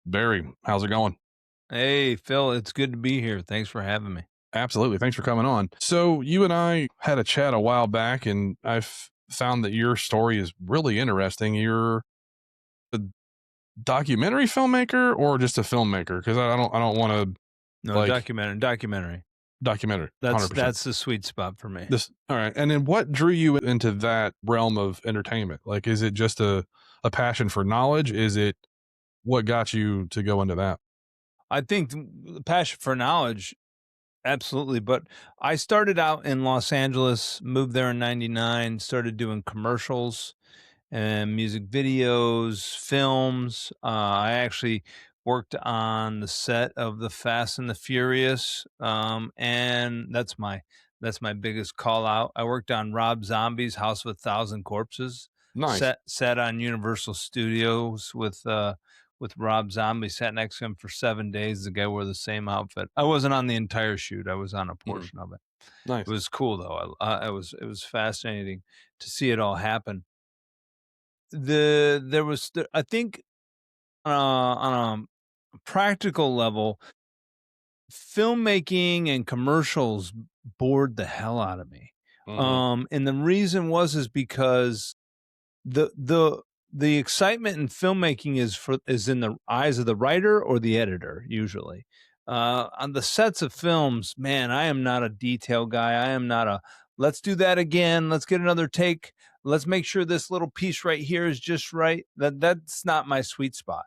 Barry, how's it going? Hey, Phil, it's good to be here. Thanks for having me. Absolutely. Thanks for coming on. So, you and I had a chat a while back, and I've found that your story is really interesting. You're a documentary filmmaker or just a filmmaker? Because I don't want to No, like documentary. documentary, That's 100%. that's the sweet spot for me. This, all right. And then what drew you into that realm of entertainment? Like, is it just a passion for knowledge? Is it what got you to go into that? I think the passion for knowledge, absolutely. But I started out in Los Angeles, moved there in '99, started doing commercials and music videos, films. I actually worked on the set of the Fast and the Furious, and that's my biggest call out. I worked on Rob Zombie's House of a Thousand Corpses, Nice. set on Universal Studios with Rob Zombie. Sat next to him for 7 days. The guy wore the same outfit. I wasn't on the entire shoot. I was on a Mhm. portion of it. It Nice. was cool though. It was fascinating to see it all happen. I think on a practical level, filmmaking and commercials bored the hell out of me. Hmm. And the reason is because the the the excitement in filmmaking is in the eyes of the writer or the editor usually. On the sets of films, man, I am not a detail guy. I am not a let's do that again. Let's get another take. Let's make sure this little piece right here is just right. That's not my sweet spot.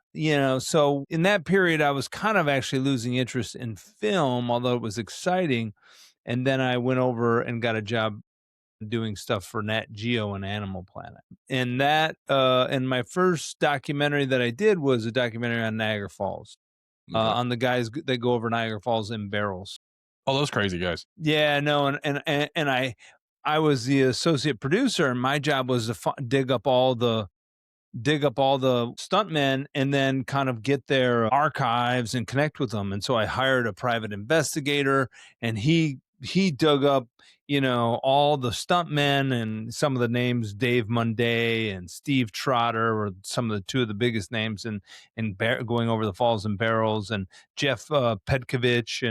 So in that period I was kind of actually losing interest in film, although it was exciting. And then I went over and got a job doing stuff for Nat Geo and Animal Planet. And my first documentary that I did was a documentary on Niagara Falls, Okay. on the guys that go over Niagara Falls in barrels. All those crazy guys. Yeah, no, and I was the associate producer, and my job was to dig up all the stuntmen and then kind of get their archives and connect with them. And so I hired a private investigator, and he dug up, all the stuntmen and some of the names. Dave Munday and Steve Trotter were some of the two of the biggest names in going over the falls and barrels, and Jeff Petkovich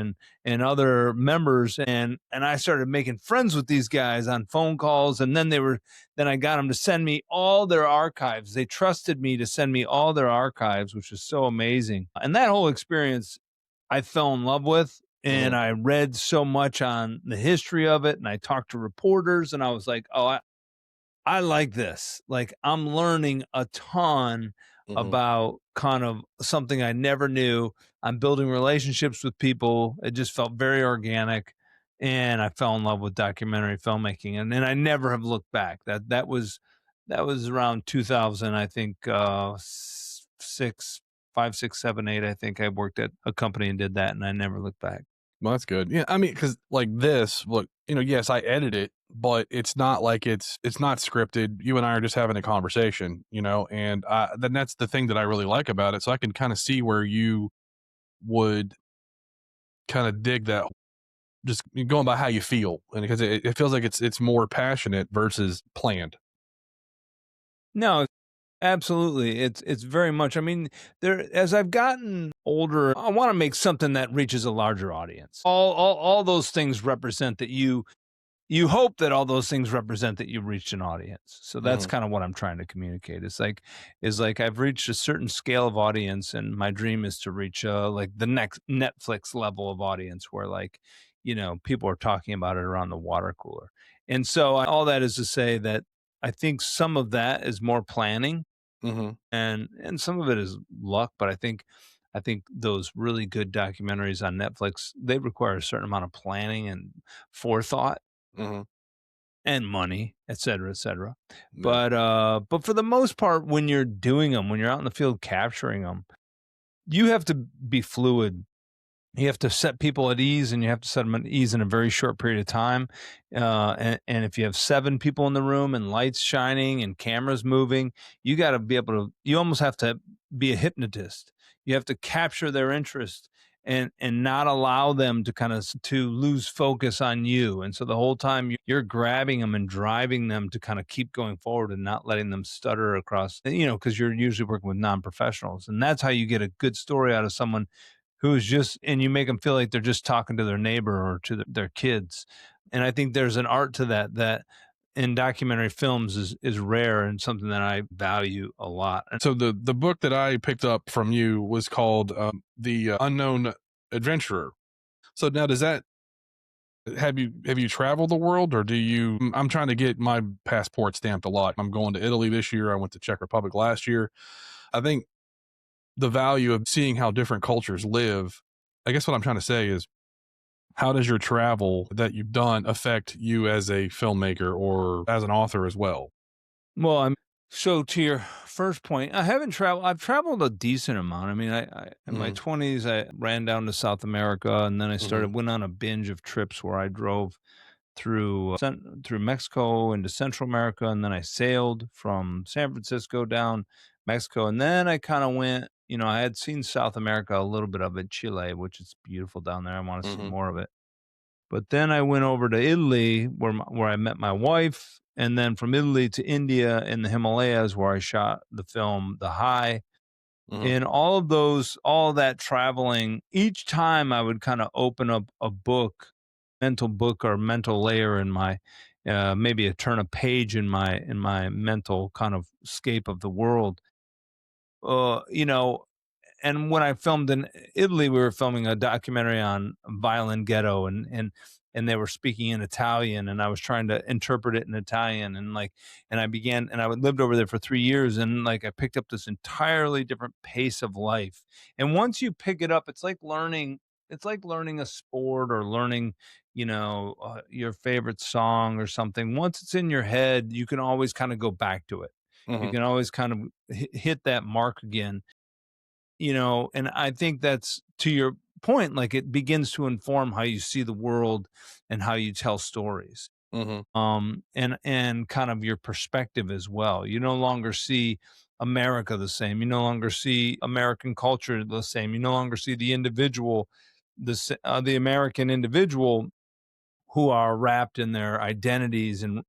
and other members. And I started making friends with these guys on phone calls, and then I got them to send me all their archives. They trusted me to send me all their archives, which was so amazing. And that whole experience I fell in love with. And Mhm, I read so much on the history of it. And I talked to reporters, and I was like, oh, I like this. Like, I'm learning a ton mhm. about kind of something I never knew. I'm building relationships with people. It just felt very organic. And I fell in love with documentary filmmaking. And I never have looked back. That was around 2000, I think, six, five, six, seven, eight. I think I worked at a company and did that, and I never looked back. Well, that's good. Yeah, I mean, because like this, look, yes, I edit it, but it's not like it's not scripted. You and I are just having a conversation, and then that's the thing that I really like about it. So I can kind of see where you would kind of dig that, just going by how you feel, and because it feels like it's more passionate versus planned. No, absolutely. It's very much. I mean, there as I've gotten older, I want to make something that reaches a larger audience. All those things represent that you hope that all those things represent that you reached an audience. So that's Hmm. kind of what I'm trying to communicate. Is like I've reached a certain scale of audience, and my dream is to reach like the next Netflix level of audience where, like, people are talking about it around the water cooler. And so all that is to say that I think some of that is more planning, Hmm. and some of it is luck. But I think those really good documentaries on Netflix, they require a certain amount of planning and forethought Hmm. and money, et cetera, et cetera. Yeah. But for the most part, when you're doing them, when you're out in the field capturing them, you have to be fluid. You have to set people at ease, and you have to set them at ease in a very short period of time. And if you have seven people in the room and lights shining and cameras moving, you got to be able to. You almost have to be a hypnotist. You have to capture their interest, and not allow them to to lose focus on you. And so the whole time you're grabbing them and driving them to kind of keep going forward and not letting them stutter across, because you're usually working with non-professionals. And that's how you get a good story out of someone who's just, and you make them feel like they're just talking to their neighbor or to their kids. And I think there's an art to that in documentary films is rare and something that I value a lot. So the book that I picked up from you was called The Unknown Adventurer. So now does that have you traveled the world, or do you? I'm trying to get my passport stamped a lot. I'm going to Italy this year. I went to Czech Republic last year. I think the value of seeing how different cultures live. I guess what I'm trying to say is, how does your travel that you've done affect you as a filmmaker or as an author as well? Well, so to your first point, I haven't traveled. I've traveled a decent amount. I mean, I in my Mhm, 20s, I ran down to South America, and then I mhm, went on a binge of trips where I drove through through Mexico into Central America, and then I sailed from San Francisco down Mexico, and then I kind of went. I had seen South America, a little bit of it, Chile, which is beautiful down there. I want to see mhm, more of it. But then I went over to Italy where I met my wife, and then from Italy to India in the Himalayas where I shot the film The High. mhm, In all of that traveling, each time I would kind of open up a book or mental layer in my maybe turn a page in my mental kind of scape of the world. Uh, you know, and when I filmed in Italy, we were filming a documentary on violent ghetto, and they were speaking in Italian, and I was trying to interpret it in Italian, and I lived over there for 3 years, and like I picked up this entirely different pace of life. And once you pick it up, it's like learning. It's like learning a sport or learning, your favorite song or something. Once it's in your head, you can always kind of go back to it. You mhm, can always kind of hit that mark again, and I think that's to your point, like it begins to inform how you see the world and how you tell stories. mhm, And kind of your perspective as well. You no longer see America the same. You no longer see American culture the same. You no longer see the individual, the American individual who are wrapped in their identities and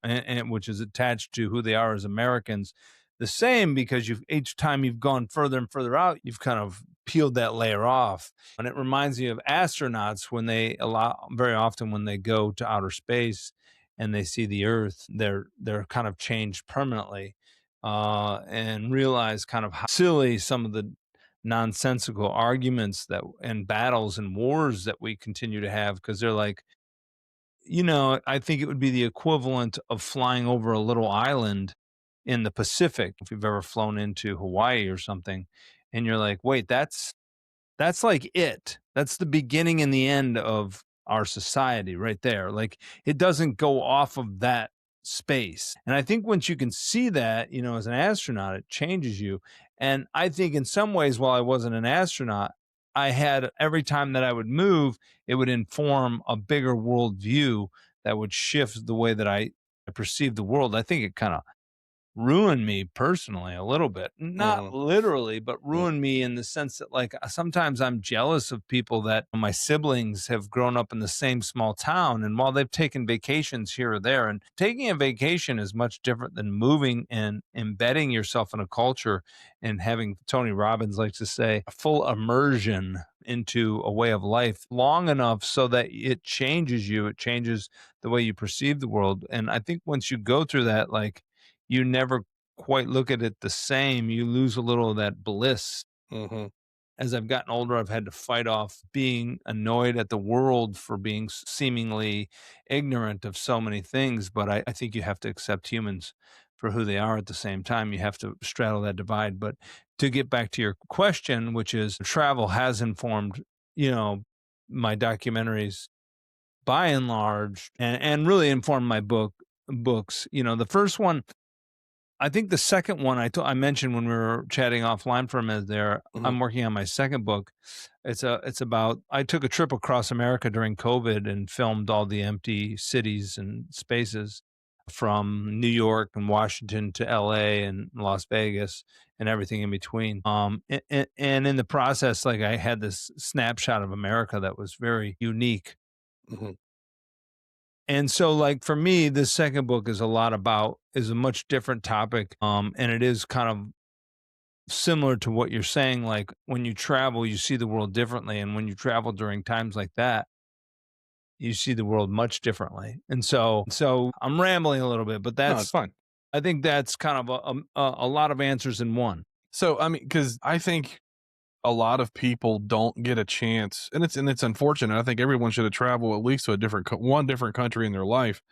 which is attached to who they are as Americans the same, because you've each time you've gone further and further out, you've kind of peeled that layer off. And it reminds me of astronauts when they allow very often when they go to outer space and they see the earth, they're kind of changed permanently, and realize kind of how silly some of the nonsensical arguments that and battles and wars that we continue to have, because they're like, I think it would be the equivalent of flying over a little island in the Pacific. If you've ever flown into Hawaii or something, and you're like, wait, that's like it. That's the beginning and the end of our society right there. Like it doesn't go off of that space. And I think once you can see that, as an astronaut, it changes you. And I think in some ways, while I wasn't an astronaut, I had every time that I would move, it would inform a bigger worldview that would shift the way that I perceive the world. I think it kind of ruined me personally a little bit. Not mhm, literally, but mhm, ruined me in the sense that, like, sometimes I'm jealous of people that my siblings have grown up in the same small town. And while they've taken vacations here or there, and taking a vacation is much different than moving and embedding yourself in a culture and having, Tony Robbins likes to say, a full immersion into a way of life long enough so that it changes you, it changes the way you perceive the world. And I think once you go through that, like, you never quite look at it the same. You lose a little of that bliss. mhm, As I've gotten older, I've had to fight off being annoyed at the world for being seemingly ignorant of so many things. But I think you have to accept humans for who they are at the same time. You have to straddle that divide. But to get back to your question, which is travel has informed, you know, my documentaries by and large, and really informed my books. The first one, I think the second one I mentioned when we were chatting offline for a minute there, mhm, I'm working on my second book. It's about, I took a trip across America during COVID and filmed all the empty cities and spaces. from New York and Washington to LA and Las Vegas and everything in between. And in the process, like I had this snapshot of America that was very unique. Mhm. And so, like for me, this second book is a much different topic. And it is kind of similar to what you're saying. Like when you travel, you see the world differently, and when you travel during times like that, you see the world much differently. And so I'm rambling a little bit, but No, it's fine. I think that's kind of a lot of answers in one. So, I mean, because I think a lot of people don't get a chance, and it's unfortunate. I think everyone should have traveled at least to a one different country in their life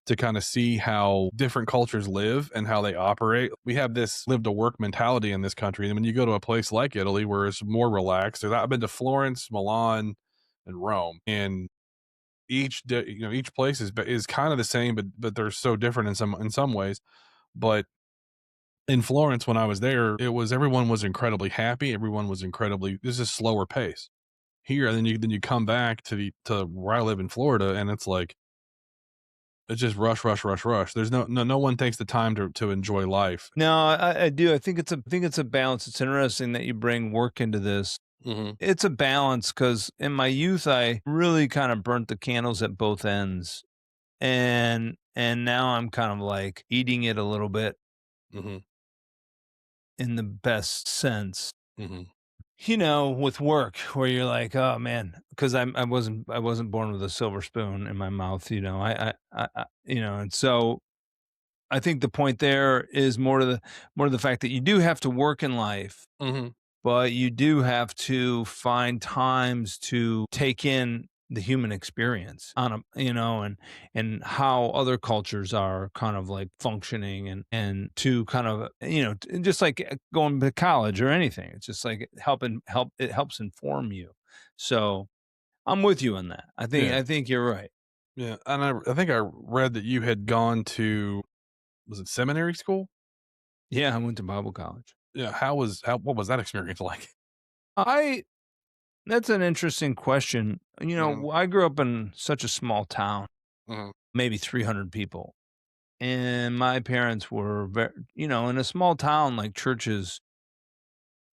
to kind of see how different cultures live and how they operate. We have this live to work mentality in this country, and when you go to a place like Italy where it's more relaxed, I've been to Florence, Milan, and Rome, and each place is kind of the same, but they're so different in some ways. But in Florence, when I was there, everyone was incredibly happy. Everyone was incredibly this is a slower pace here. And then you come back to where I live in Florida, and it's like it's just rush, rush, rush, rush. There's no one takes the time to enjoy life. No, I do. I think it's a balance. It's interesting that you bring work into this. Hmm. It's a balance because in my youth, I really kind of burnt the candles at both ends, and now I'm kind of like eating it a little bit Hmm. in the best sense. Hmm. With work where you're like, oh man, because I wasn't born with a silver spoon in my mouth. And so I think the point there is more to the fact that you do have to work in life, Hmm. but you do have to find times to take in the human experience on and how other cultures are kind of like functioning and to kind of just like going to college or anything. It's just like it helps inform you. So I'm with you on that. Yeah, I think you're right. yeah. And I think I read that you had gone to was it seminary school? Yeah, I went to Bible college. Yeah. How what was that experience like? I That's an interesting question. Hmm. I grew up in such a small town, Hmm. maybe 300 people. And my parents were very, in a small town like church is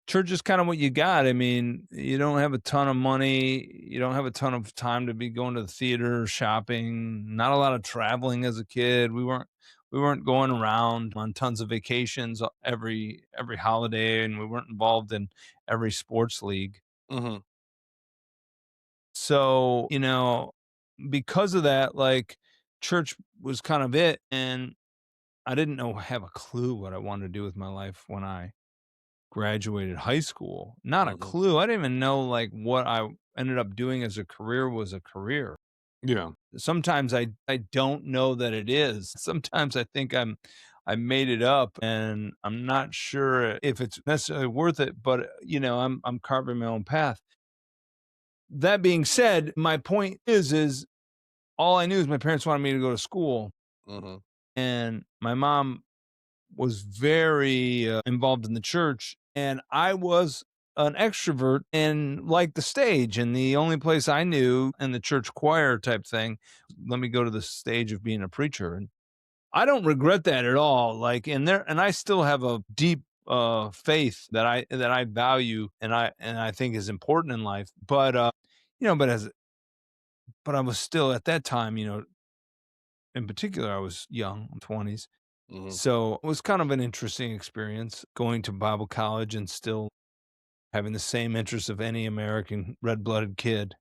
kind of what you got. I mean, you don't have a ton of money. You don't have a ton of time to be going to the theater, shopping, not a lot of traveling as a kid. We weren't going around on tons of vacations every holiday, and we weren't involved in every sports league. Hmm. So, because of that, like church was kind of it. And I didn't have a clue what I wanted to do with my life when I graduated high school. Not a Hmm. clue. I didn't even know like what I ended up doing as a career was a career. Yeah. Sometimes I don't know that it is. Sometimes I think I made it up and I'm not sure if it's necessarily worth it, but I'm carving my own path. That being said, my point is all I knew is my parents wanted me to go to school, Hmm. and my mom was very involved in the church, and I was an extrovert and liked the stage. And the only place I knew in the church choir type thing, let me go to the stage of being a preacher. And I don't regret that at all. Like, and I still have a deep faith that I value and I think is important in life. But you know, but as but I was still at that time, in particular, I was young, 20s. Hmm. So it was kind of an interesting experience going to Bible college and still having the same interests of any American red blooded kid,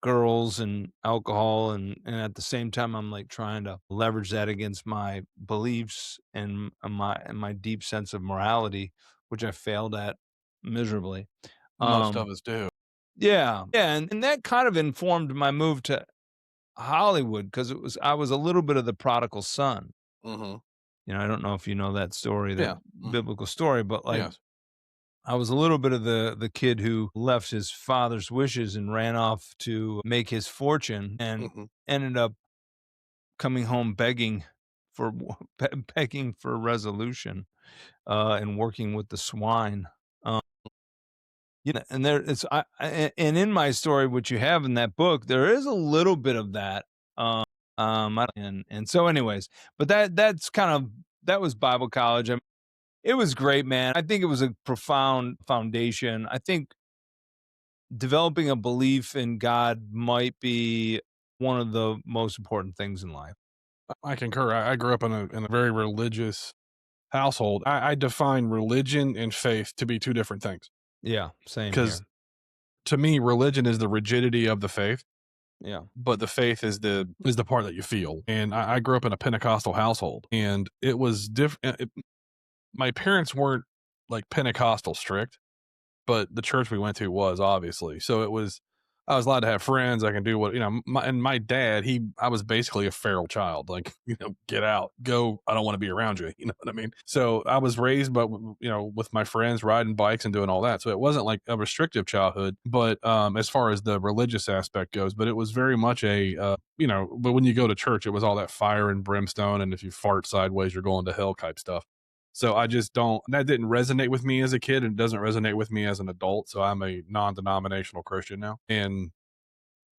girls and alcohol. And at the same time, I'm like trying to leverage that against my beliefs and my deep sense of morality, which I failed at miserably. Most Um, of us do. yeah. Yeah. And that kind of informed my move to Hollywood because I was a little bit of the prodigal son. Hmm. I don't know if you know that story, that Yeah. Hmm. biblical story, but like Yes. I was a little bit of the kid who left his father's wishes and ran off to make his fortune and Hmm. ended up coming home begging for begging for a resolution and working with the swine. Um, and there it's and in my story, what you have in that book, there is a little bit of that. And so anyways, but that was Bible college. It was great, man. I think it was a profound foundation. I think developing a belief in God might be one of the most important things in life. I concur. I grew up in a very religious household. I define religion and faith to be two different things Yeah, same because here. to me, religion is the rigidity of the faith, Yeah. but the faith is the part that you feel. And I grew up in a Pentecostal household, and it was different. My parents weren't like Pentecostal strict, but the church we went to was obviously. So it was I was allowed to have friends. I can do what my dad, I was basically a feral child. Like, get out, go. I don't want to be around you. You know what I mean? So I was raised, but with my friends riding bikes and doing all that. So it wasn't like a restrictive childhood, but as far as the religious aspect goes, but it was very much but when you go to church, it was all that fire and brimstone, and if you fart sideways, you're going to hell type stuff. So I just don't that didn't resonate with me as a kid and doesn't resonate with me as an adult. So I'm a non-denominational Christian now. And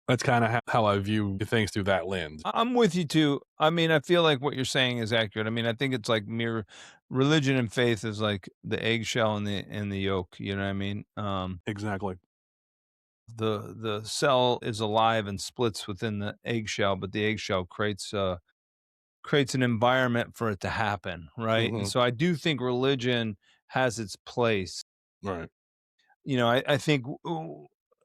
that's kind of how I view things through that lens. I'm with you too. I mean, I feel like what you're saying is accurate. I mean, I think it's like mere religion and faith is like the eggshell and the yolk. You know what I mean? Exactly. The cell is alive and splits within the eggshell, but the eggshell creates an environment for it to happen, right? And Hmm. so I do think religion has its place. Right. I think,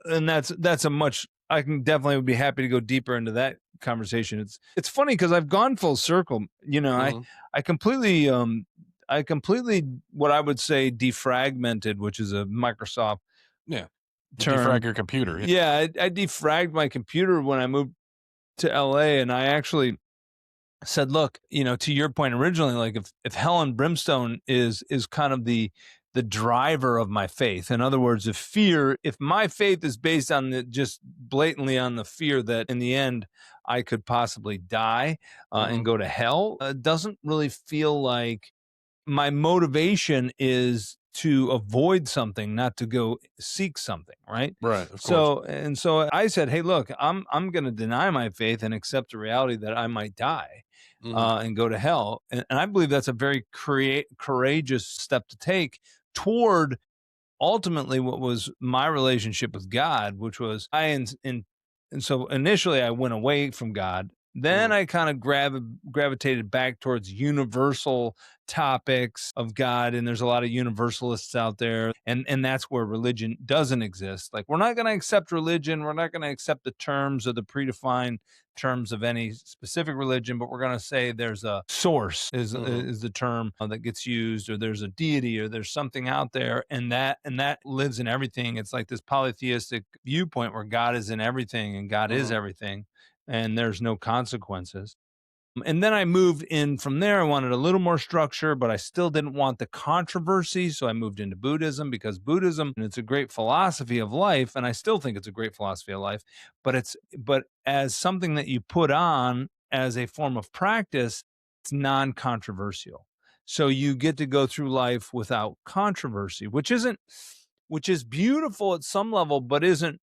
and that's a much. I can definitely would be happy to go deeper into that conversation. It's funny because I've gone full circle. Hmm. I completely I completely what I would say defragmented, which is a Microsoft Yeah. You defrag term. your computer. Yeah. Yeah, I defragged my computer when I moved to LA, and I actually said, "Look, to your point originally, like if hell and brimstone is kind of the driver of my faith. In other words, if my faith is based on just blatantly on the fear that in the end I could possibly die Hmm. and go to hell, it doesn't really feel like my motivation is to avoid something, not to go seek something, right? Right. Of course. So I said, hey, look, I'm going to deny my faith and accept the reality that I might die Hmm. and go to hell, and I believe that's a very courageous step to take toward ultimately what was my relationship with God, which was and so initially I went away from God. Then Hmm. I kind of gravitated back towards universal topics of God, and there's a lot of universalists out there, and that's where religion doesn't exist. Like we're not going to accept religion, we're not going to accept the terms or the predefined terms of any specific religion, but we're going to say there's a source Hmm. is the term that gets used, or there's a deity, or there's something out there, and that lives in everything. It's like this polytheistic viewpoint where God is in everything and God is Hmm. everything, and there's no consequences. And then I moved in from there. I wanted a little more structure, but I still didn't want the controversy. So I moved into Buddhism because Buddhism, and it's a great philosophy of life. And I still think it's a great philosophy of life, but as something that you put on as a form of practice, it's non controversial. So you get to go through life without controversy, which is beautiful at some level, but isn't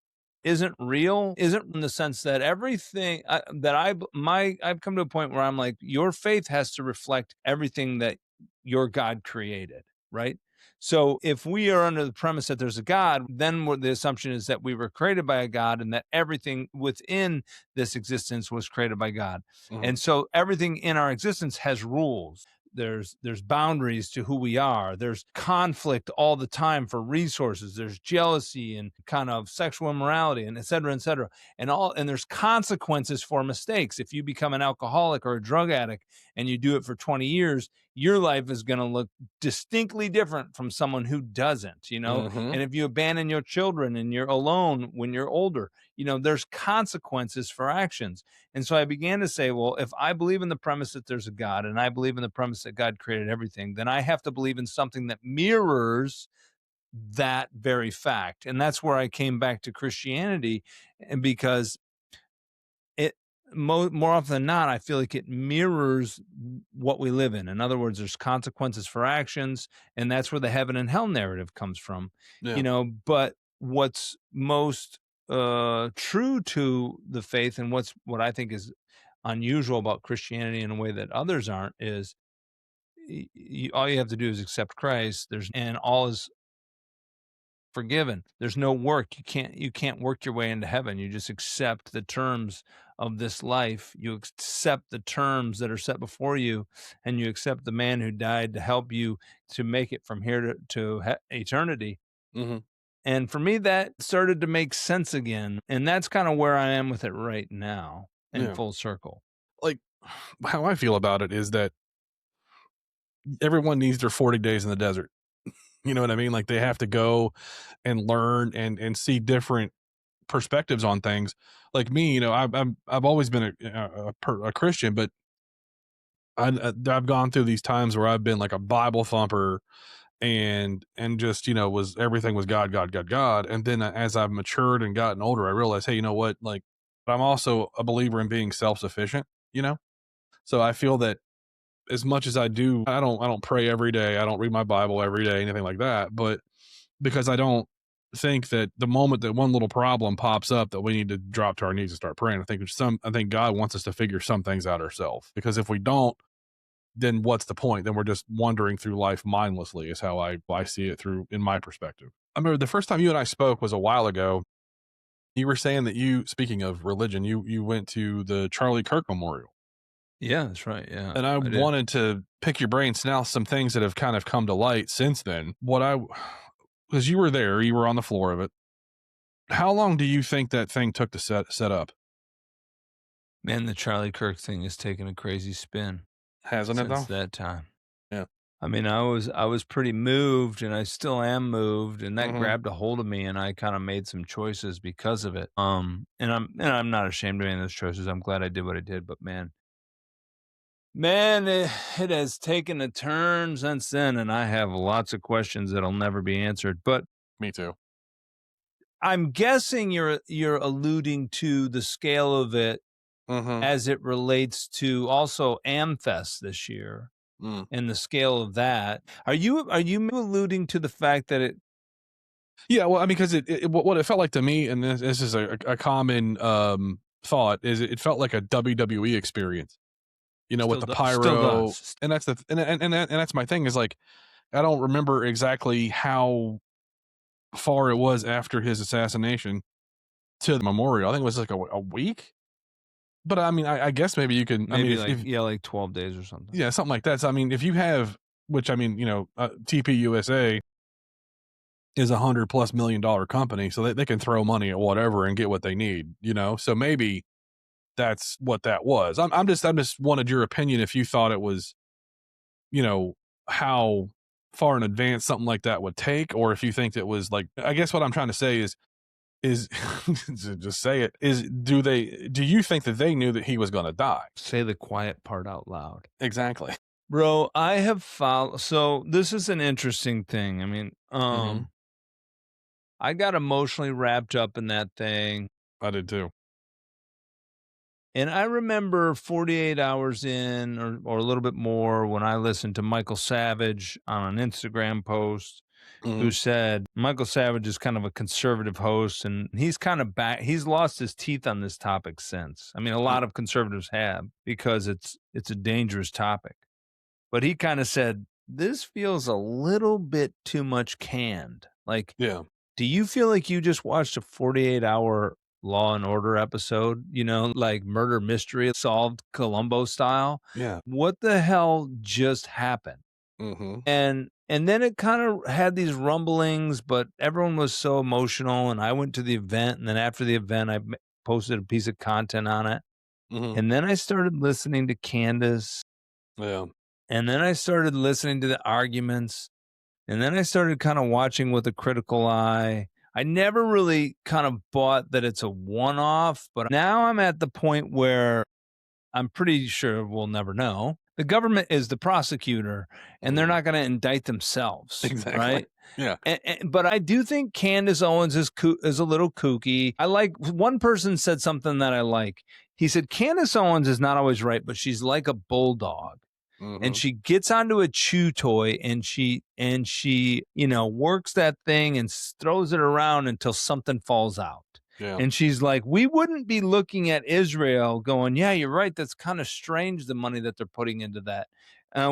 real, isn't in the sense that everything that I've come to a point where I'm like, your faith has to reflect everything that your God created, right? So if we are under the premise that there's a God, then the assumption is that we were created by a God and that everything within this existence was created by God. Hmm. And so everything in our existence has rules. There's boundaries to who we are. There's conflict all the time for resources. There's jealousy and kind of sexual immorality and et cetera, et cetera. And there's consequences for mistakes. If you become an alcoholic or a drug addict and you do it for 20 years, your life is going to look distinctly different from someone who doesn't, Hmm. and if you abandon your children and you're alone when you're older, there's consequences for actions. And so I began to say, well, if I believe in the premise that there's a God and I believe in the premise that God created everything, then I have to believe in something that mirrors that very fact. And that's where I came back to Christianity. And because it more often than not, I feel like it mirrors what we live in. In other words, there's consequences for actions, and that's where the heaven and hell narrative comes from. Yeah. But what's most true to the faith, and what I think is unusual about Christianity in a way that others aren't is all you have to do is accept Christ. And all is forgiven. There's no work. You can't work your way into heaven. You just accept the terms of this life. You accept the terms that are set before you, and you accept the man who died to help you to make it from here to eternity. Hmm. And for me, that started to make sense again. And that's kind of where I am with it right now in Yeah. full circle. Like how I feel about it is that everyone needs their 40 days in the desert. You know what I mean? Like they have to go and learn and see different perspectives on things. Like me, I've always been a Christian, but I've gone through these times where I've been like a Bible thumper and just was everything was God, God, God, God. And then as I've matured and gotten older, I realized, hey, you know what? Like I'm also a believer in being self sufficient. You know, so I feel that as much as I do, I don't pray every day. I don't read my Bible every day, anything like that. But because I don't think that the moment that one little problem pops up that we need to drop to our knees and start praying. I think God wants us to figure some things out ourselves. Because if we don't, then what's the point? Then we're just wandering through life mindlessly is how I see it through in my perspective. I remember the first time you and I spoke was a while ago. You were saying that speaking of religion, you went to the Charlie Kirk Memorial. Yeah, that's right. Yeah, And I I did. wanted to pick your brains now, some things that have kind of come to light since then. Because you were there, you were on the floor of it. How long do you think that thing took to set up? Man, the Charlie Kirk thing has taken a crazy spin Hasn't it since though? that time. Yeah. I mean, I was pretty moved, and I still am moved, and that Mhm. grabbed a hold of me, and I kind of made some choices because of it. And I'm not ashamed of any of those choices. I'm glad I did what I did, but man, it has taken a turn since then, and I have lots of questions that'll never be answered. But Me too. I'm guessing you're alluding to the scale of it Mhm. as it relates to also Amfest this year Mm. and the scale of that. Are you alluding to the fact that it Yeah, well, I mean, because what it felt like to me, and this is a common thought, is it felt like a WWE experience. With the still pyro, does? and that's and that's my thing is like I don't remember exactly how far it was after his assassination to the memorial. I think it was like a week. But I mean, I guess maybe you can. I mean, Maybe like if yeah, like 12 days or something. yeah, something like that. So I mean, if you have, which I mean, TPUSA is $100+ million company, so they can throw money at whatever and get what they need. So maybe that's what that was. I'm just wanted your opinion if you thought it was, you know, how far in advance something like that would take, or if you think it was like. I guess what I'm trying to say is just say it is. Do you think that they knew that he was going to die? Say the quiet part out loud. Exactly. Bro, I have followed so this is an interesting thing. I mean, Hmm. I got emotionally wrapped up in that thing. I did too. And I remember 48 hours in or a little bit more when I listened to Michael Savage on an Instagram post who Hmm. said Michael Savage is kind of a conservative host and he's kind of back he's lost his teeth on this topic since. I mean, a lot of conservatives have because it's a dangerous topic. But he kind of said this feels a little bit too much canned. Like, Yeah. do you feel like you just watched a 48-hour Law and Order episode, like murder mystery solved Columbo style? Yeah. What the hell just happened? Hmm. And then it kind of had these rumblings, but everyone was so emotional and I went to the event and then after the event posted a piece of content on it. Hmm. And then I started listening to Candace Yeah. and then I started listening to the arguments and then I started kind of watching with a critical eye. I never really kind of bought that it's a one off, but now I'm at the point where I'm pretty sure we'll never know. The government is the prosecutor and they're Hmm. not going to indict themselves, Exactly. right? Yeah. But I do think Candace Owens is a little kooky. I like one person said something that I like. He said Candace Owens is not always right, but she's like a bulldog and Hmm. she gets onto a chew toy and she works that thing and throws it around until something falls out. Yeah. And she's like, we wouldn't be looking at Israel going, yeah, you're right. That's kind of strange, the money that they're putting into that.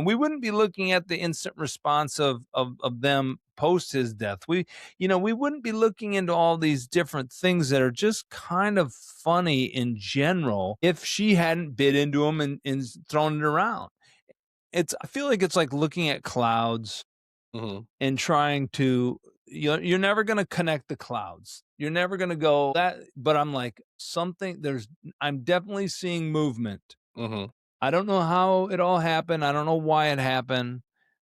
We wouldn't be looking at the instant response of them post his death. We wouldn't be looking into all these different things that are just kind of funny in general if she hadn't bit into them and thrown it around. I feel like it's like looking at clouds Mhm. and trying to, you're never going to connect the clouds. You're never going to go that, but I'm like, I'm definitely seeing movement. Mhm. I don't know how it all happened. I don't know why it happened,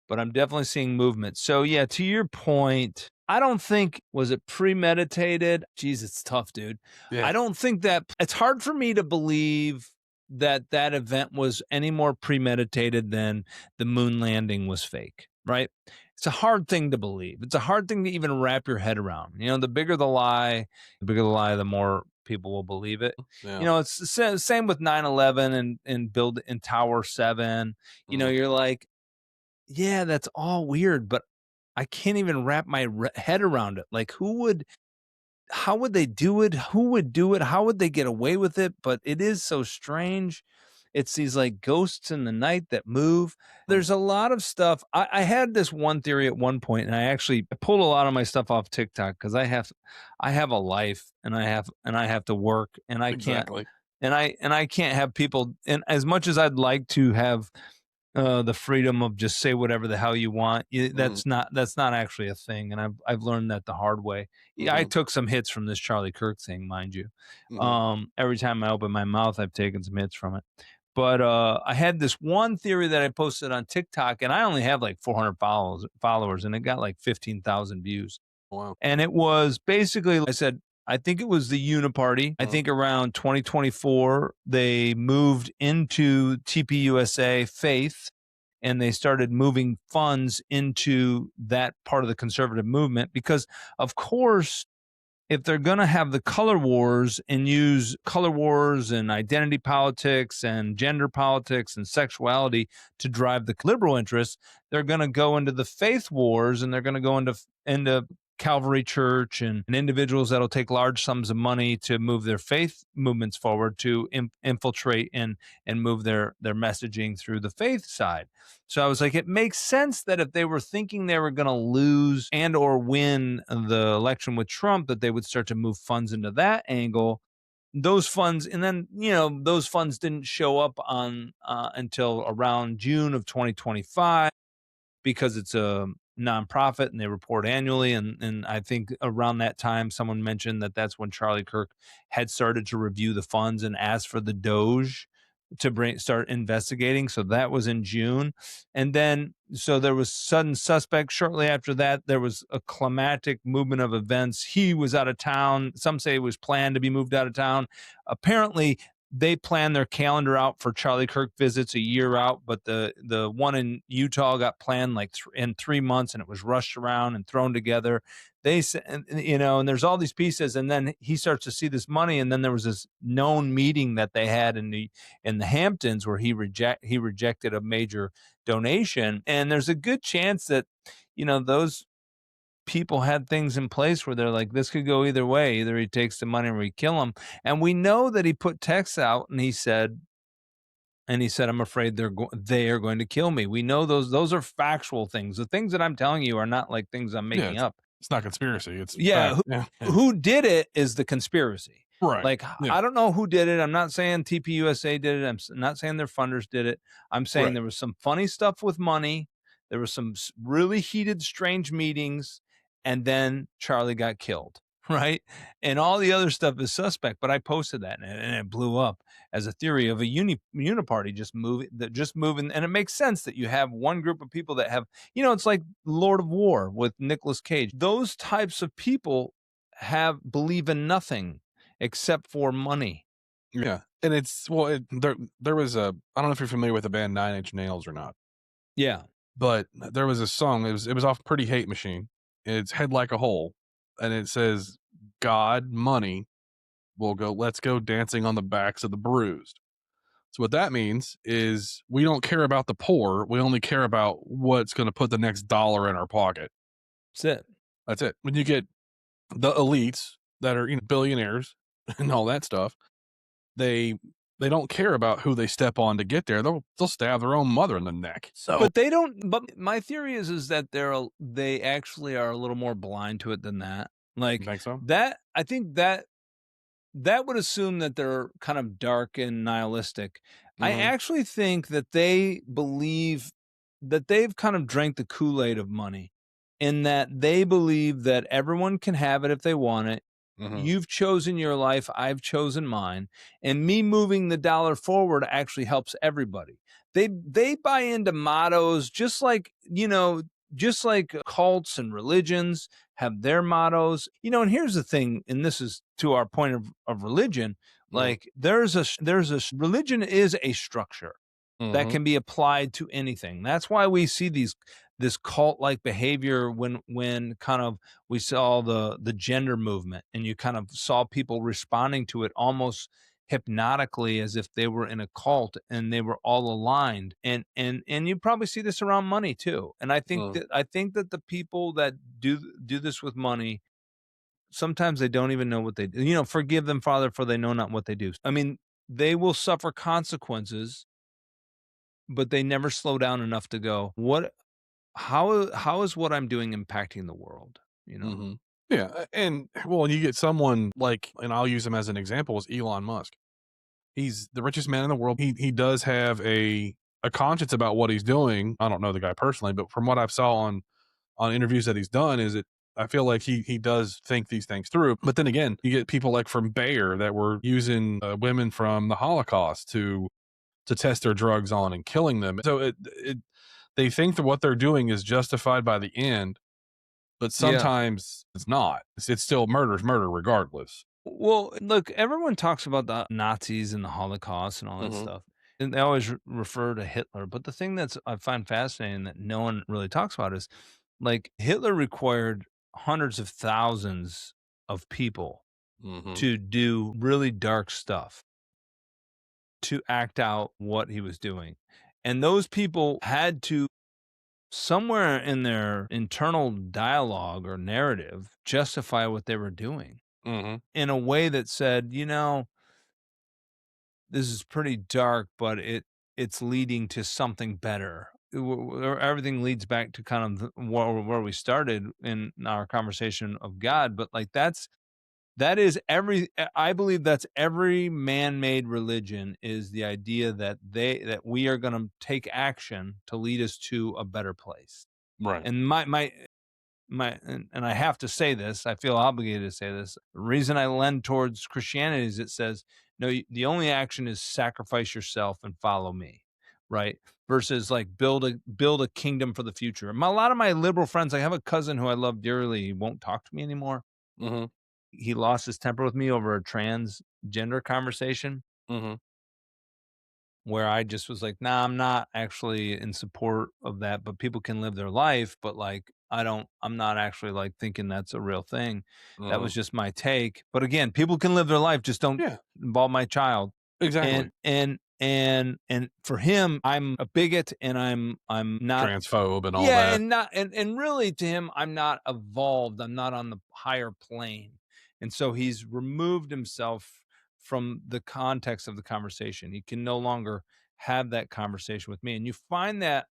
but I'm definitely seeing movement. So yeah, to your point, I don't think, was it premeditated? Jeez, it's tough, dude. Yeah. I don't think that, it's hard for me to believe that that event was any more premeditated than the moon landing was fake, right? It's a hard thing to believe. It's a hard thing to even wrap your head around. The bigger the lie, the more people will believe it. Yeah. It's the same with 9/11 and build in Tower 7. Mhm. You're like, yeah, that's all weird, but I can't even wrap my head around it. Like, how would they do it? Who would do it? How would they get away with it? But it is so strange. It's these like ghosts in the night that move. Mm. There's a lot of stuff. I had this one theory at one point, and I pulled a lot of my stuff off TikTok because I have a life, and I have to work, and I can't Exactly. and I can't have people. And as much as I'd like to have the freedom of just say whatever the hell you want. Mhm. That's not actually a thing, and I've learned that the hard way. Yeah, I Mhm. took some hits from this Charlie Kirk thing, mind you. Mhm. Every time I open my mouth, I've taken some hits from it. But I had this one theory that I posted on TikTok, and I only have like 400 followers, and it got like 15,000 views. Wow. And it was basically, I said, I think it was the Uniparty. I Mhm. think around 2024, they moved into TPUSA Faith and they started moving funds into that part of the conservative movement because, of course, if they're going to have the color wars and use color wars and identity politics and gender politics and sexuality to drive the liberal interests, they're going to go into the faith wars and they're going to go into Calvary Church and individuals that'll take large sums of money to move their faith movements forward to infiltrate and move their messaging through the faith side. So I was like, it makes sense that if they were thinking they were going to lose and or win the election with Trump, that they would start to move funds into that angle. Those funds, and then those funds didn't show up on until around June of 2025 because it's a nonprofit and they report annually. And I think around that time, someone mentioned that that's when Charlie Kirk had started to review the funds and ask for the Doge to start investigating. So that was in June. And then, so there was sudden suspect. Shortly after that, there was a climatic movement of events. He was out of town. Some say it was planned to be moved out of town. Apparently, they planned their calendar out for Charlie Kirk visits a year out, but the one in Utah got planned like in 3 months, and it was rushed around and thrown together. They said, and there's all these pieces, and then he starts to see this money, and then there was this known meeting that they had in the Hamptons where he rejected a major donation, and there's a good chance that those people had things in place where they're like, this could go either way. Either he takes the money or we kill him. And we know that he put texts out and he said, I'm afraid they are going to kill me. We know those are factual things. The things that I'm telling you are not like things I'm Yeah. making It's up. it's not conspiracy. It's Yeah, fact. Yeah. Yeah. who did it is the conspiracy. Right. Like, Yeah. I don't know who did it. I'm not saying TPUSA did it. Not saying their funders did it. I'm saying Right. there was some funny stuff with money. There was some really heated, strange meetings, and then Charlie got killed, right? And all the other stuff is suspect. But I posted that, and it blew up as a theory of a uniparty just moving, and it makes sense that you have one group of people that have, it's like Lord of War with Nicolas Cage. Those types of people believe in nothing except for money. Yeah. And it's well, there was I don't know if you're familiar with the band 9 Inch Nails or not, Yeah. but there was a song. It was off Pretty Hate Machine. It's Head Like a Hole, and it says, "God, money will go. Let's go dancing on the backs of the bruised." So what that means is we don't care about the poor. We only care about what's going to put the next dollar in our pocket. That's it. That's it. When you get the elites that are, billionaires and all that stuff, they they don't care about who they step on to get there. They'll stab their own mother in the neck. So But they don't but my theory is that they actually are a little more blind to it than that. you Like, think so? that I think that would assume that they're kind of dark and nihilistic. I Mhm. actually think that they believe that they've kind of drank the Kool-Aid of money, in that they believe that everyone can have it if they want it. Mhm. You've chosen your life, I've chosen mine, and me moving the dollar forward actually helps everybody. They buy into mottos just like, just like cults and religions have their mottos. And here's the thing, and this is to our point of religion, Mhm. like religion is a structure that Mhm. can be applied to anything. That's why we see this cult like behavior when kind of we saw the gender movement, and you kind of saw people responding to it almost hypnotically, as if they were in a cult and they were all aligned. And you probably see this around money too. And Mhm. I think that the people that do this with money, sometimes they don't even know what they do. Forgive them, Father, for they know not what they do. I mean, they will suffer consequences, but they never slow down enough to go, what how is what I'm doing impacting the world, you know? Mhm. Yeah, and well, you get someone like, and I'll use him as an example, is Elon Musk. He's the richest man in the world. He does have a conscience about what he's doing. I don't know the guy personally, but from what I've saw on interviews that he's done, is it I feel like he does think these things through. But then again, you get people like from Bayer that were using women from the Holocaust to test their drugs on and killing them. So they think that what they're doing is justified by the end, but Yeah. sometimes it's not. It's still murder's murder regardless. Well, look, everyone talks about the Nazis and the Holocaust and all that Mhm. stuff, and they always refer to Hitler. But the thing that's I find fascinating that no one really talks about is, like, Hitler required hundreds of thousands of people Mhm. to do really dark stuff, to act out what he was doing. And those people had to, somewhere in their internal dialogue or narrative, justify what they were doing Mhm. in a way that said, this is pretty dark, but it's leading to something better. Everything leads back to kind of where we started in our conversation of God, but like that is I believe that's every man-made religion, is the idea that we are going to take action to lead us to a better place. Right. And and I have to say this, I feel obligated to say this. The reason I lend towards Christianity is it says, no, the only action is sacrifice yourself and follow me, right? Versus like build a kingdom for the future. A lot of my liberal friends, I have a cousin who I love dearly. He won't talk to me anymore. Mhm. He lost his temper with me over a transgender conversation, Mhm. where I just was like, "Nah, I'm not actually in support of that, but people can live their life, but, like, I'm not actually, like, thinking that's a real thing." That was Mhm. just my take, but again, people can live their life, just don't Yeah, involve my child. exactly. And for him, I'm a bigot, and I'm not. Transphobe and all Yeah, that. and not and really to him, I'm not evolved, I'm not on the higher plane, and so he's removed himself from the context of the conversation. He can no longer have that conversation with me, and you find that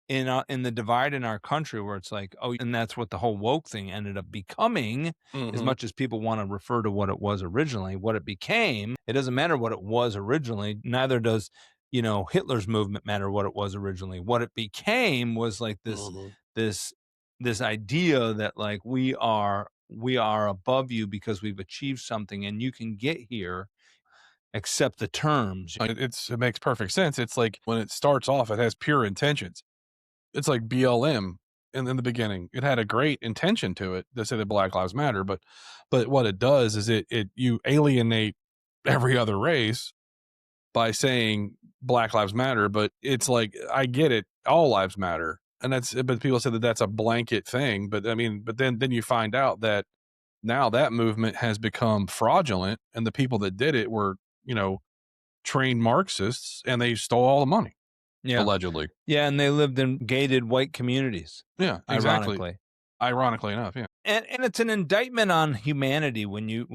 in the divide in our country, where it's like, oh, and that's what the whole woke thing ended up becoming. As Mhm. much as people want to refer to what it was originally, what it became, it doesn't matter what it was originally. Neither does, Hitler's movement matter what it was originally. What it became was like Mhm. this this idea that, like, we are above you because we've achieved something, and you can get here, accept the terms. It makes perfect sense. It's like when it starts off, it has pure intentions. It's like BLM in the beginning. It had a great intention to it to say that Black Lives Matter, but what it does is you alienate every other race by saying Black Lives Matter, but it's like, I get it, all lives matter. And but people say that that's a blanket thing. But I mean, but then you find out that now that movement has become fraudulent, and the people that did it were, you know, trained Marxists, and they stole all the money, Yeah. allegedly. Yeah, and they lived in gated white communities, Yeah, exactly. ironically. Ironically enough, yeah. And it's an indictment on humanity when you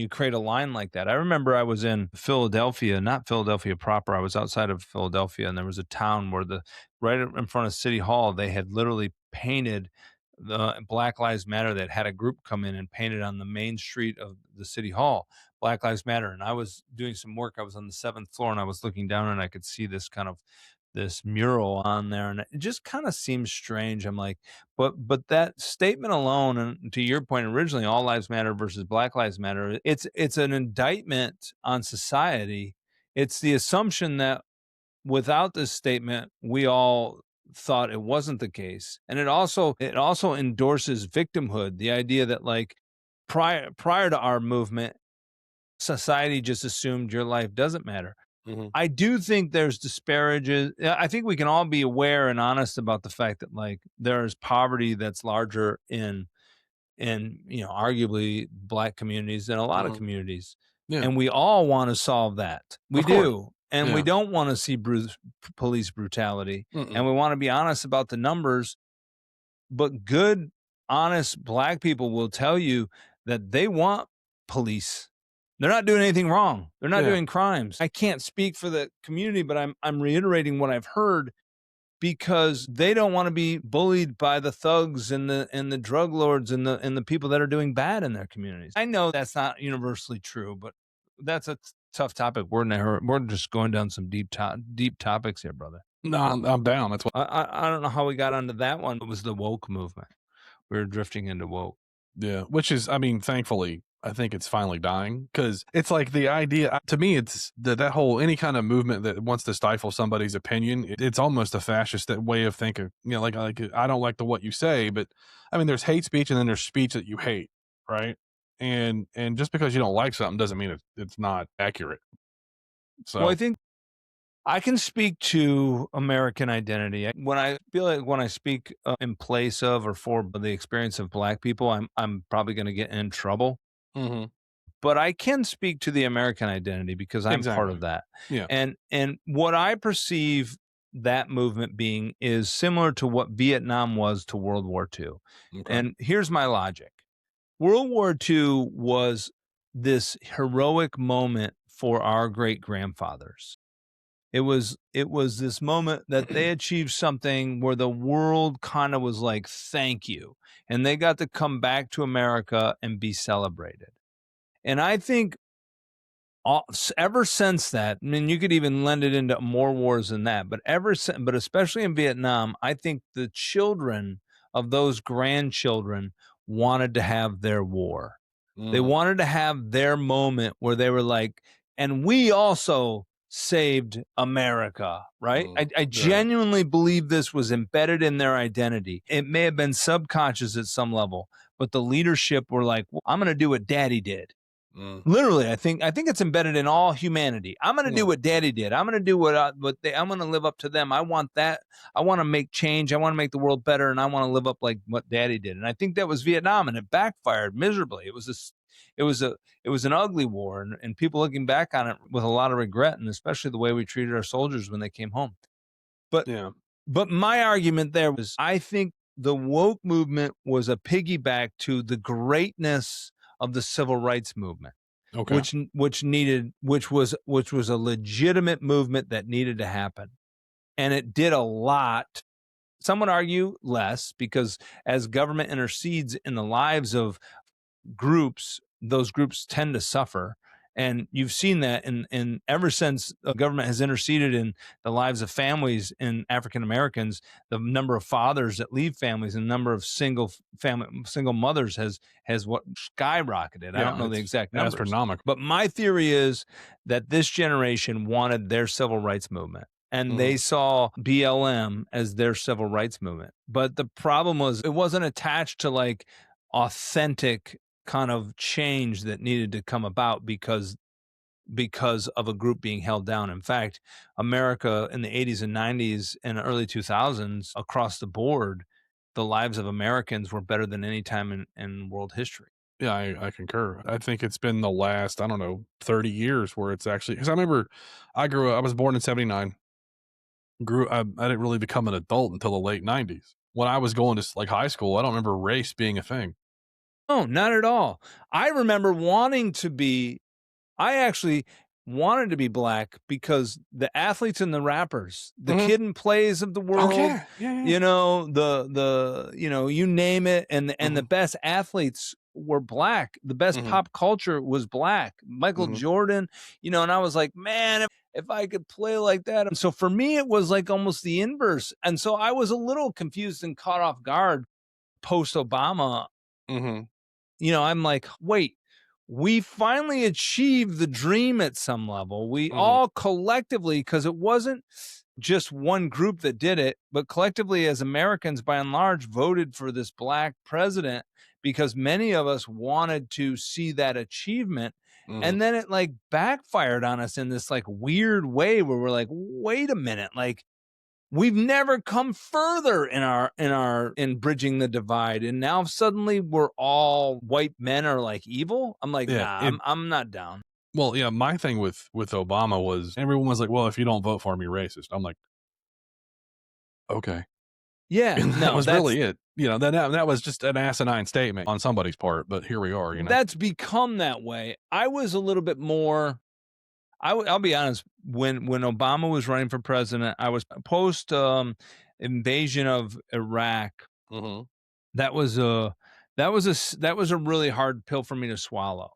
create a line like that. I remember I was in Philadelphia, not Philadelphia proper. I was outside of Philadelphia, and there was a town where the right in front of City Hall, they had literally painted the Black Lives Matter. That had a group come in and painted on the main street of the City Hall, Black Lives Matter. And I was doing some work. I was on the seventh floor, and I was looking down, and I could see this mural on there, and it just kind of seems strange. I'm like, but that statement alone, and to your point originally, all lives matter versus Black Lives Matter, it's an indictment on society. It's the assumption that without this statement, we all thought it wasn't the case. And it also endorses victimhood, the idea that like prior to our movement, society just assumed your life doesn't matter. Mhm. I do think there's disparages. Yeah, I think we can all be aware and honest about the fact that like there's poverty that's larger in arguably black communities than a lot of Mhm. communities. Yeah. And we all want to solve that. We Of course. do. And we Yeah. don't want to see police brutality. And Mm-mm. we want to be honest about the numbers, but good, honest black people will tell you that they want police. They're not doing anything wrong. They're not Yeah. doing crimes. I can't speak for the community, but I'm reiterating what I've heard because they don't want to be bullied by the thugs and the drug lords and the people that are doing bad in their communities. I know that's not universally true, but that's a tough topic. We're just going down some deep topics here, brother. No, I'm down. That's what. I don't know how we got onto that one. It was the woke movement. We were drifting into woke. Yeah, which is, I mean, thankfully, I think it's finally dying because it's like the idea to me, it's that whole any kind of movement that wants to stifle somebody's opinion. It's almost a fascist way of thinking. Like I don't like the what you say, but I mean, there's hate speech and then there's speech that you hate, right? And just because you don't like something doesn't mean it's not accurate. Well, I So, think I can speak to American identity. When I feel like when I speak in place of or for the experience of black people, I'm probably going to get in trouble. mhm, But I can speak to the American identity because I'm part exactly, of that. yeah, And what I perceive that movement being is similar to what Vietnam was to World War II. okay, And here's my logic. World War II was this heroic moment for our great grandfathers. It was this moment that they achieved something where the world kind of was like, thank you. And they got to come back to America and be celebrated. And I think ever since that, I mean, you could even lend it into more wars than that, but but especially in Vietnam, I think the children of those grandchildren wanted to have their war. They mm, wanted to have their moment where they were like, and we also saved America, right? I right, genuinely believe this was embedded in their identity. It may have been subconscious at some level, but the leadership were like, well, I'm going to do what daddy did. mm, Literally, I think it's embedded in all humanity. I'm going to yeah, do what daddy did. I'm going to do I'm going to live up to them. I want that. I want to make change. I want to make the world better, and I want to live up like what daddy did. And I think that was Vietnam, and it backfired miserably. It was a, it was an ugly war, and people looking back on it with a lot of regret, and especially the way we treated our soldiers when they came home. But yeah, but my argument there was I think the woke movement was a piggyback to the greatness of the civil rights movement, okay, which was a legitimate movement that needed to happen. And it did a lot. Some would argue less because as government intercedes in the lives of groups, those groups tend to suffer. And you've seen that in ever since the government has interceded in the lives of families in African Americans, the number of fathers that leave families and the number of single mothers has what skyrocketed. I don't yeah, know the it's exact numbers. astronomical. But my theory is that this generation wanted their civil rights movement and Mhm, they saw BLM as their civil rights movement. But the problem was it wasn't attached to like authentic kind of change that needed to come about because of a group being held down. In fact, America in the 80s and 90s and early 2000s across the board, the lives of Americans were better than any time in world history. yeah, I concur. I think it's been the last, I don't know, 30 years where it's actually because I remember I was born in '79. I didn't really become an adult until the late '90s. when I was going to like high school, I don't remember race being a thing. No, not at all. I remember wanting to be I actually wanted to be black because the athletes and the rappers, the Mhm. Kid and Plays of the Oh, world, yeah. Yeah, yeah. you name it, and the Mhm, best athletes were black. The best mhm, pop culture was black. Michael mhm, Jordan, and I was like, man, if I could play like that. And so for me, it was like almost the inverse. And so I was a little confused and caught off guard post Obama. mhm, I'm like, wait, we finally achieved the dream at some level. We mhm, all collectively, because it wasn't just one group that did it, but collectively as Americans, by and large, voted for this black president because many of us wanted to see that achievement. mhm. And then it like backfired on us in this like weird way where we're like, wait a minute, like we've never come further in bridging the divide, and now suddenly we're all white men are like evil. I'm like, Yeah, nah, it I'm not down. well, yeah, my thing with Obama was everyone was like, "Well, if you don't vote for him, you're racist." I'm like, "Okay." Yeah, And that no, was that's really it. That was just an asinine statement on somebody's part, but here we are, you know? that's become that way. I was a little bit more. I'll be honest. When Obama was running for president, I was post invasion of Iraq. Mhm, That was a that was a really hard pill for me to swallow.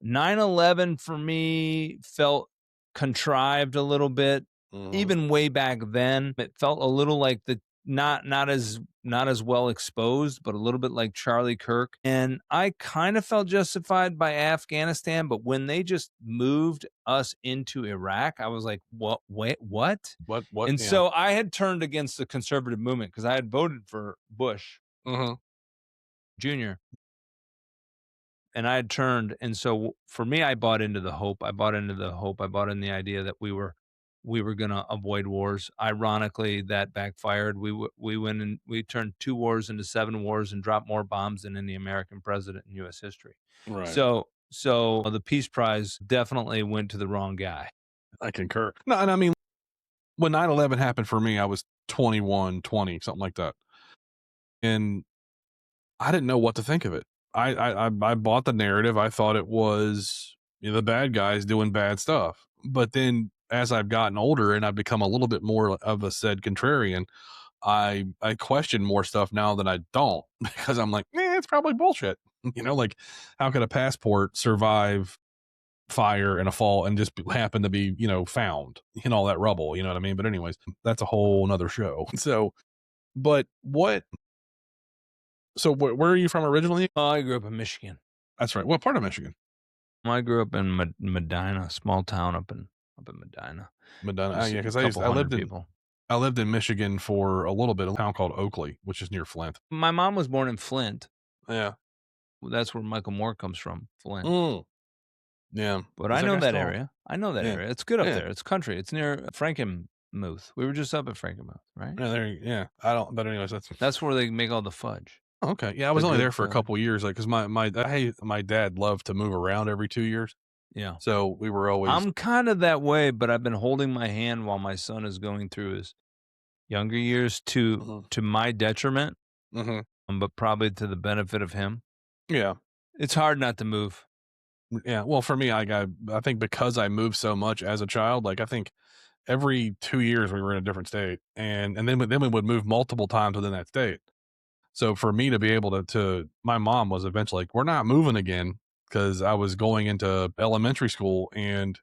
9/11 for me felt contrived a little bit. mhm, Even way back then, it felt a little like the not as well exposed, but a little bit like Charlie Kirk. And I kind of felt justified by Afghanistan, but when they just moved us into Iraq, I was like, "What? Wait, what?" what And yeah, so I had turned against the conservative movement because I had voted for Bush mhm, Jr. and I had turned, and so for me, I bought into the hope. I bought into the hope. I bought in the idea that we were gonna avoid wars. Ironically, that backfired. We went and we turned 2 wars into 7 wars and dropped more bombs than any American president in US history. right. So the Peace Prize definitely went to the wrong guy. I concur. No, and I mean, when 9/11 happened for me, I was 21, 20, something like that, and I didn't know what to think of it. I bought the narrative. I thought it was, the bad guys doing bad stuff. But then as I've gotten older and I've become a little bit more of a said contrarian, I question more stuff now than I don't because I'm like, it's probably bullshit. Like how could a passport survive fire and a fall and just happen to be, found in all that rubble? You know what I mean? But anyways, that's a whole nother show. So, but what? So where are you from originally? Oh, I grew up in Michigan. That's right. What part of Michigan? I grew up in Medina, small town up in Medina. Medina. Oh, Just yeah, a because couple hundred people. I lived in Michigan for a little bit, a town called Oakley, which is near Flint. My mom was born in Flint. Yeah. Well, that's where Michael Moore comes from, Flint. Mm, yeah. But Is I that know guy that still? area. I know that Yeah. area. It's good up Yeah. there. It's country. It's near Frankenmuth. We were just up at Frankenmuth, right? Yeah. Yeah. I don't. But anyways, that's That's where they make all the fudge. okay. Yeah, I The was only good there for a fudge. couple years, like because my dad loved to move around every 2 years, Yeah. so we were always. I'm kind of that way, but I've been holding my hand while my son is going through his younger years Mhm, to my detriment, mhm, but probably to the benefit of him. yeah, It's hard not to move. yeah. Well, for me, I think because I moved so much as a child, like I think every 2 years we were in a different state, and then we would move multiple times within that state. So for me to be able my mom was eventually like, "We're not moving again," because I was going into elementary school and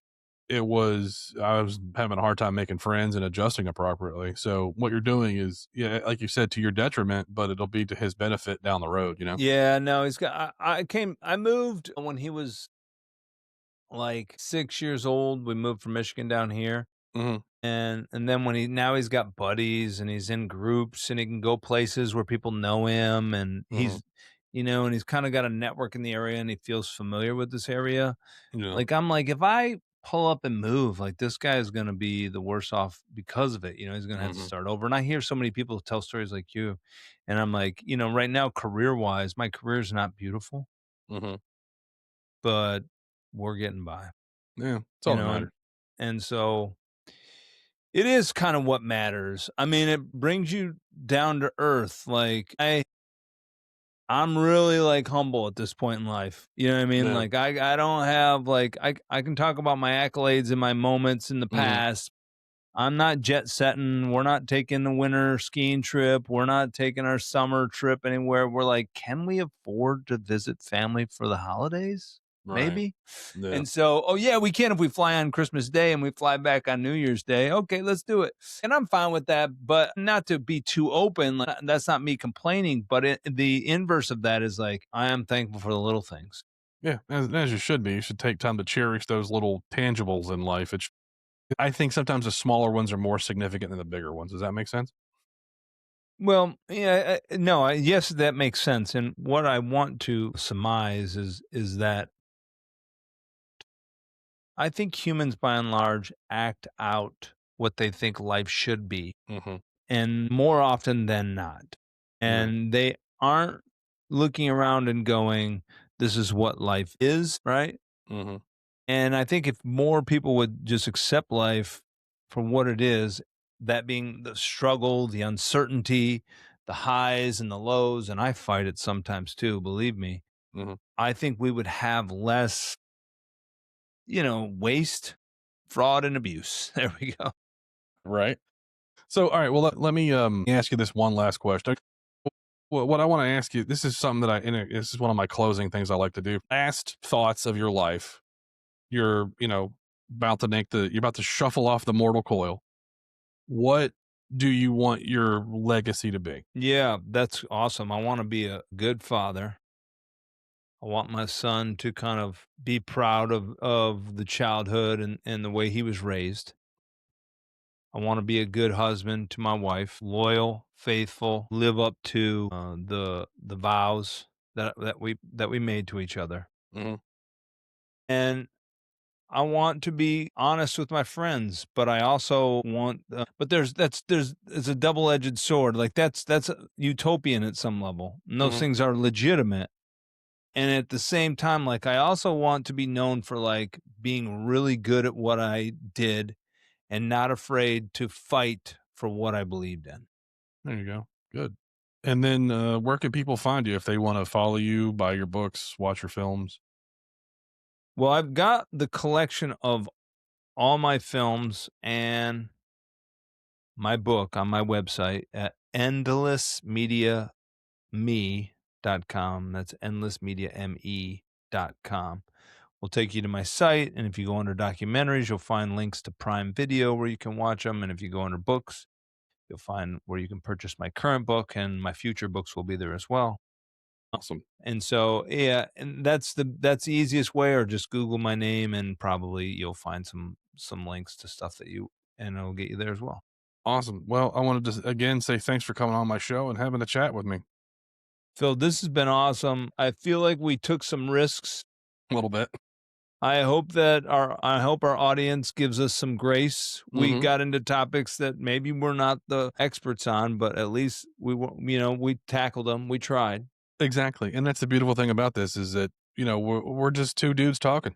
I was having a hard time making friends and adjusting appropriately. So what you're doing is, yeah, like you said, to your detriment, but it'll be to his benefit down the road, you know? Yeah, no, he's got. I moved when he was like 6 years old. We moved from Michigan down here. Mhm, And then when he's got buddies and he's in groups and he can go places where people know him and mhm, and he's kind of got a network in the area and he feels familiar with this area. yeah, Like I'm like, if I pull up and move, like this guy is gonna be the worse off because of it. He's gonna have to mhm, start over. And I hear so many people tell stories like you. And I'm like, right now, career wise, my career is not beautiful, mhm, but we're getting by. yeah, it's You all that know, matters. and so It is kind of what matters. I mean, it brings you down to earth. Like I'm really like humble at this point in life. You know what I mean? Yeah. Like I don't have like I can talk about my accolades and my moments in the Mhm. past. I'm not jet setting. We're not taking the winter skiing trip. We're not taking our summer trip anywhere. We're like, can we afford to visit family for the holidays? Right. Maybe. Yeah. And so, oh yeah, we can if we fly on Christmas Day and we fly back on New Year's Day. Okay, let's do it. And I'm fine with that, but not to be too open. Like, that's not me complaining, but the inverse of that is like, I am thankful for the little things. Yeah, as you should be. You should take time to cherish those little tangibles in life. I think sometimes the smaller ones are more significant than the bigger ones. Does that make sense? Well, yeah, no, yes, that makes sense. And what I want to surmise is that I think humans, by and large, act out what they think life should be, Mhm. and more often than not, Right. and they aren't looking around and going, "This is what life is," right? Mhm. And I think if more people would just accept life for what it is, that being the struggle, the uncertainty, the highs and the lows, and I fight it sometimes too, believe me. Mhm. I think we would have less, waste, fraud, and abuse. There we go. Right. So, all right. Well, let me ask you this one last question. Well, what I want to ask you, this is something that this is one of my closing things I like to do. Last thoughts of your life. You're, you're about to shuffle off the mortal coil. What do you want your legacy to be? Yeah, that's awesome. I want to be a good father. I want my son to kind of be proud of the childhood and the way he was raised. I want to be a good husband to my wife, loyal, faithful, live up to the vows that we made to each other. Mhm. And I want to be honest with my friends, but I also want but there's it's a double-edged sword. Like that's utopian at some level. And those Mhm. things are legitimate. And at the same time, like I also want to be known for like being really good at what I did and not afraid to fight for what I believed in. There you go. Good. And then, where can people find you if they want to follow you, buy your books, watch your films? Well, I've got the collection of all my films and my book on my website at endlessmediame.com. That's endlessmediame.com. We'll take you to my site. And if you go under documentaries, you'll find links to Prime Video where you can watch them. And if you go under books, you'll find where you can purchase my current book, and my future books will be there as well. Awesome. And so, yeah, and that's the easiest way, or just Google my name and probably you'll find some links to stuff and it'll get you there as well. Awesome. Well, I wanted to again say thanks for coming on my show and having a chat with me Phil, this has been awesome. I feel like we took some risks. a little bit. I hope our audience gives us some grace. We Mhm. got into topics that maybe we're not the experts on, but at least we tackled them. We tried. Exactly. And that's the beautiful thing about this is that, we're just two dudes talking.